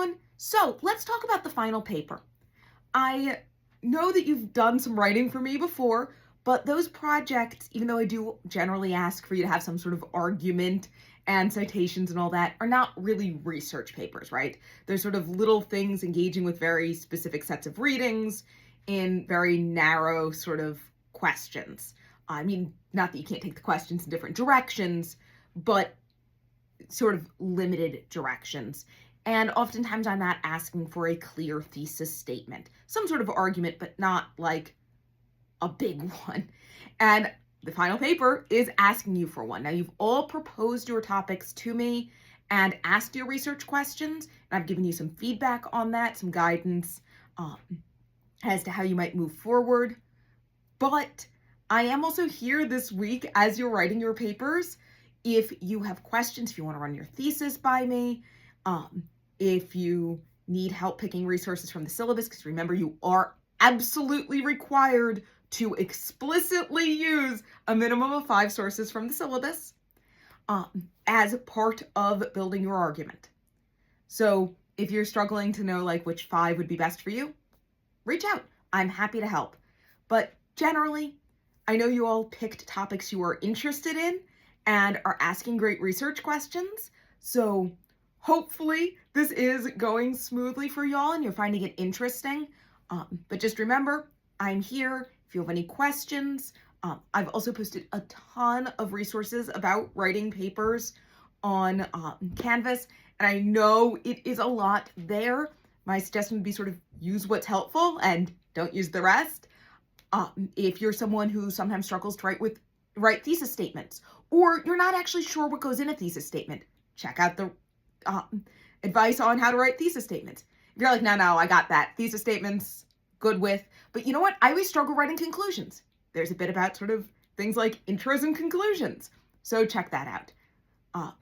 everyone. So let's talk about the final paper. I know that you've done some writing for me before, but those projects, even though I do generally ask for you to have some sort of argument and citations and all that, are not really research papers, right? They're sort of little things engaging with very specific sets of readings in very narrow sort of questions. I mean, not that you can't take the questions in different directions, but sort of limited directions. And oftentimes I'm not asking for a clear thesis statement, some sort of argument, but not like a big one. And the final paper is asking you for one. Now, you've all proposed your topics to me and asked your research questions, and I've given you some feedback on that, some guidance um, as to how you might move forward. But I am also here this week as you're writing your papers. If you have questions, if you want to run your thesis by me, if you need help picking resources from the syllabus, because remember, you are absolutely required to explicitly use a minimum of 5 sources from the syllabus as part of building your argument. So if you're struggling to know like which 5 would be best for you, reach out. I'm happy to help. But generally, I know you all picked topics you are interested in and are asking great research questions. So hopefully this is going smoothly for y'all and you're finding it interesting. But just remember, I'm here if you have any questions. I've also posted a ton of resources about writing papers on Canvas, and I know it is a lot there. My suggestion would be sort of use what's helpful and don't use the rest. If you're someone who sometimes struggles to write thesis statements, or you're not actually sure what goes in a thesis statement, check out the advice on how to write thesis statements. If you're like, no, I got that. Thesis statements, good with. But you know what? I always struggle writing conclusions. There's a bit about sort of things like intros and conclusions. So check that out.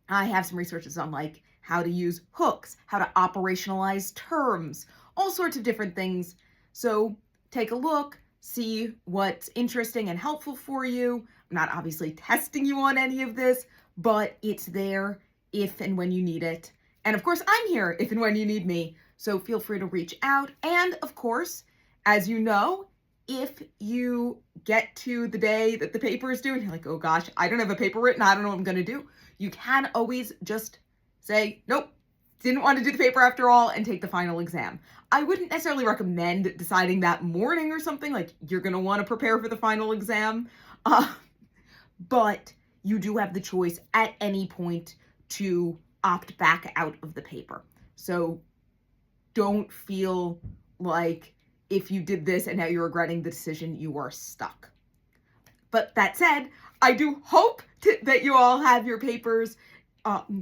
I have some resources on like how to use hooks, how to operationalize terms, all sorts of different things. So take a look, see what's interesting and helpful for you. I'm not obviously testing you on any of this, but it's there if and when you need it. And of course, I'm here if and when you need me. So feel free to reach out. And of course, as you know, if you get to the day that the paper is due and you're like, oh gosh, I don't have a paper written, I don't know what I'm going to do, you can always just say, nope, didn't want to do the paper after all, and take the final exam. I wouldn't necessarily recommend deciding that morning or something, like you're going to want to prepare for the final exam, but you do have the choice at any point to opt back out of the paper. So don't feel like if you did this and now you're regretting the decision, you are stuck. But that said, I do hope that you all have your papers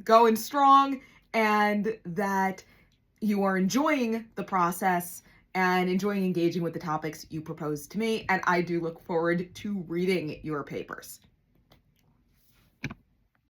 going strong and that you are enjoying the process and enjoying engaging with the topics you proposed to me. And I do look forward to reading your papers.